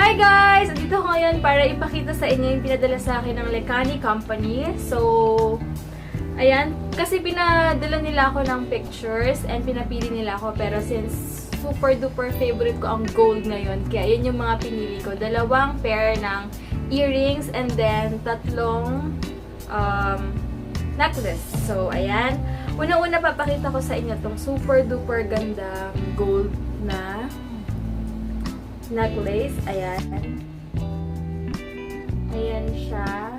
Hi guys! Andito ko ngayon para ipakita sa inyo yung pinadala sa akin ng Lekani Company. So, ayan. Kasi pinadala nila ako ng pictures and pinapili nila ako. Pero since super duper favorite ko ang gold ngayon, kaya yun yung mga pinili ko. 2 pair ng earrings and then 3 necklace. So, ayan. Una-una papakita ko sa inyo tong super duper gandang gold na necklace. Ayan. Ayan siya.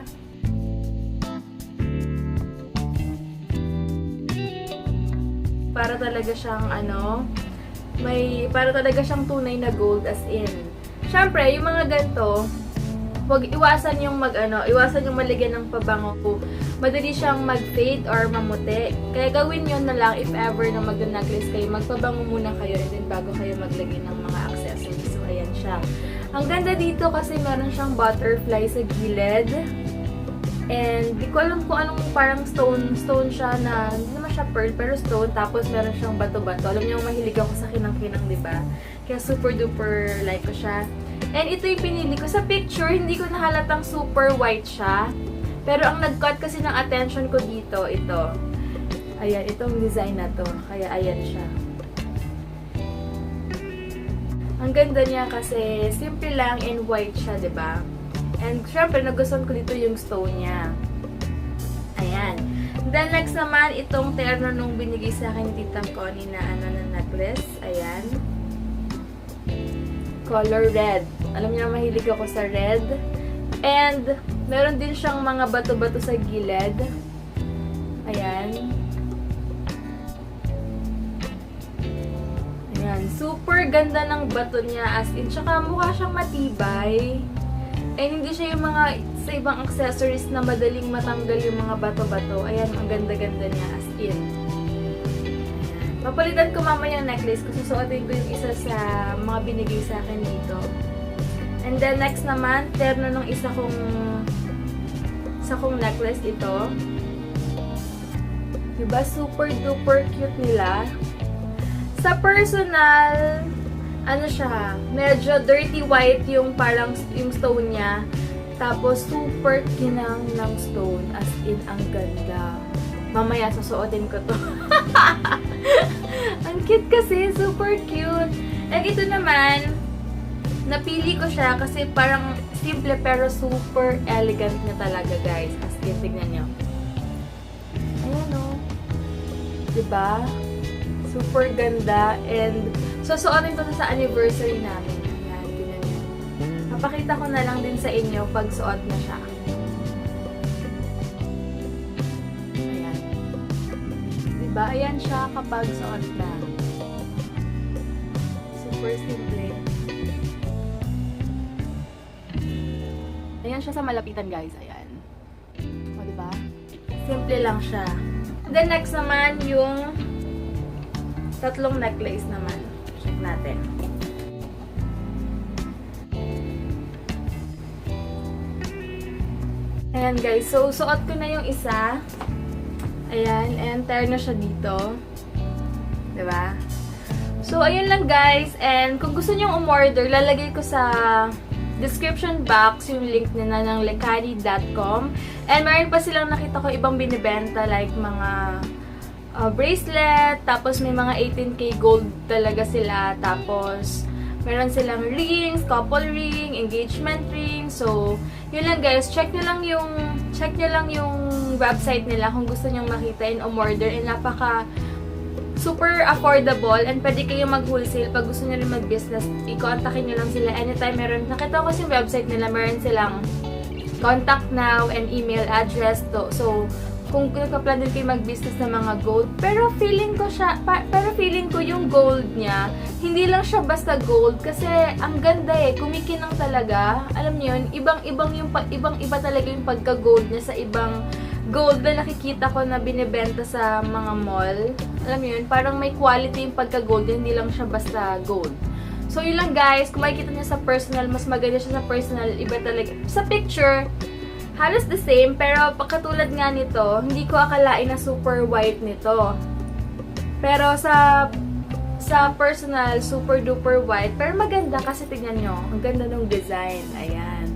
Para talaga siyang para talaga siyang tunay na gold as in. Syempre, yung mga ganito, wag iwasan yung iwasan yung malagyan ng pabango. Madali siyang mag-fade or mamuti. Kaya gawin yun na lang if ever na mag-necklace kayo, magpabango muna kayo and then bago kayo maglagay ng mga accessories. So, ayan siya. Ang ganda dito kasi meron siyang butterfly sa gilid. And di ko alam kung anong parang stone siya na, hindi naman siya pearl, pero stone. Tapos meron siyang bato-bato. Alam niyo, mahilig ako sa kinang-kinang, diba? Kaya super duper like ko siya. And ito yung pinili ko. Sa picture, hindi ko nahalatang super white siya. Pero ang nag-cut kasi ng attention ko dito, ito. Ayan, itong design na to. Kaya ayan siya. Ang ganda niya kasi simple lang and white siya, diba? And syempre, nagustuhan ko dito yung stone niya. Ayan. Then next naman, itong terno nung binigay sa akin ni Tita Connie na na necklace. Ayan. Color red. Alam niyo, mahilig ako sa red. And meron din siyang mga bato-bato sa gilid. Ayan. Ayan. Super ganda ng bato niya as in. Tsaka mukha siyang matibay. And hindi siya yung mga sa ibang accessories na madaling matanggal yung mga bato-bato. Ayan, ang ganda-ganda niya as in. Ayan. Papalitan ko mamaya yung necklace kasi susuotin ko yung isa sa mga binigay sa akin dito. And then next naman, terno nung isa kong necklace ito. Diba? Super duper cute nila. Sa personal, ano siya, medyo dirty white yung parang yung stone niya. Tapos super kinang ng stone. As in, ang ganda. Mamaya susuotin ko to. Ang cute kasi, super cute. And ito naman, napili ko siya kasi parang simple pero super elegant na talaga, guys. As in, tignan nyo. Ayan o. Diba? Super ganda. And susuotin ko sa anniversary namin. Ayan, tignan nyo. Papakita ko na lang din sa inyo pag suot na siya. Ayan. Diba? Ayan siya kapag suot na. Super simple. Ayan siya sa malapitan, guys. Ayan. O, diba? Simple lang siya. Then, next naman, yung 3 necklace naman. Check natin. Ayan, guys. So, suot ko na yung isa. Ayan. And, terno siya dito. Diba? So, ayun lang, guys. And, kung gusto nyo umorder, lalagay ko sa description box yung link nila ng lekani.com. And meron pa silang nakita ko ibang binibenta like mga bracelet, tapos may mga 18K gold talaga sila, tapos meron silang rings, couple ring, engagement ring. So, yun lang, guys. Check nyo lang yung website nila kung gusto nyo makita and umorder. And napaka super affordable and pwede kayong mag-wholesale pag gusto nyo rin mag-business. I-contactin nyo lang sila anytime. Nakita ko kasi yung website nila, meron silang contact now and email address to. So, kung nagpa-plan din kayo mag-business ng mga gold, pero feeling ko yung gold niya, hindi lang siya basta gold kasi ang ganda kumikinang talaga. Alam niyo yun, ibang-iba talaga yung pagka-gold niya sa ibang gold na nakikita ko na binibenta sa mga mall. Alam mo yun, parang may quality yung pagka-gold, hindi lang siya basta gold. So, yun lang, guys. Kung makikita niyo sa personal, mas maganda siya sa personal. Iba talaga. Sa picture, halos the same, pero katulad nga nito, hindi ko akalain na super white nito. Pero sa sa personal, super duper white. Pero maganda kasi tignan nyo. Ang ganda ng design. Ayan.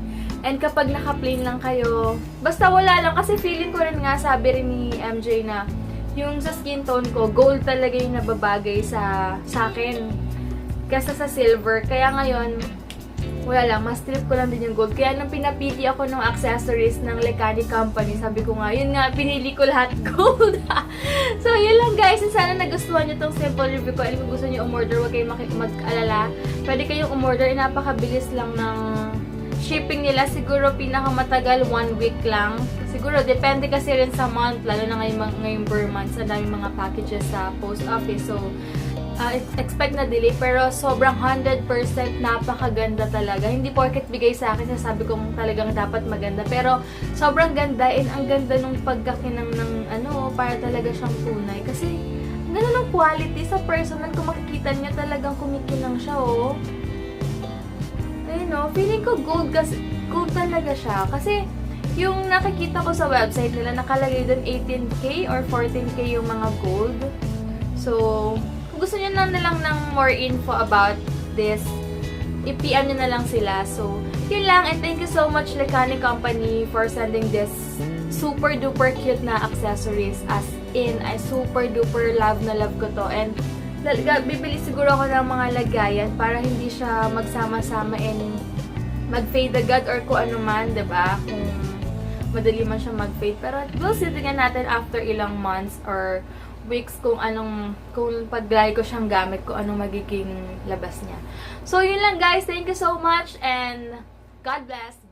And kapag naka-plain lang kayo, basta wala lang. Kasi feeling ko rin nga, sabi rin ni MJ na yung sa skin tone ko, gold talaga yung nababagay sa akin. Kesa sa silver. Kaya ngayon, wala lang, mas trip ko lang din yung gold. Kaya nung pinapili ako ng accessories ng Lecani Company, sabi ko nga, yun nga, pinili ko lahat gold. So, yun lang guys. Sana nagustuhan nyo tong simple review ko. And kung gusto nyo umorder, huwag kayong mag-alala. Pwede kayong umorder. Napakabilis lang ng shipping nila. Siguro pinakamatagal 1 week lang. Siguro, depende kasi rin sa month. Lalo na ngayong per month. Sa daming mga packages sa post office. So, expect na delay, pero sobrang 100% napakaganda talaga. Hindi porket bigay sa akin, sasabi kong talagang dapat maganda. Pero sobrang ganda, and ang ganda nung pagkakinang ng para talaga siyang tunay. Kasi, ang ganda ng quality sa personal. Kung makikita niyo talagang kumikinang siya, oh. Ayun, oh. Feeling ko gold, kasi gold talaga siya. Kasi, yung nakikita ko sa website nila, nakalagay doon 18K or 14K yung mga gold. So, kung gusto nyo na lang ng more info about this, i-PM nyo na lang sila. So, yun lang. And thank you so much, Lecani Company, for sending this super duper cute na accessories. As in, I super duper love na love ko to. And bibili siguro ako ng mga lagayan para hindi siya magsama-sama and mag-fade agad or kung ano man, diba? Kung madali man siya mag-fade. Pero we'll see, tingnan natin after ilang months or weeks kung pag-dry ko siyang gamit, kung anong magiging labas niya. So, yun lang guys. Thank you so much and God bless!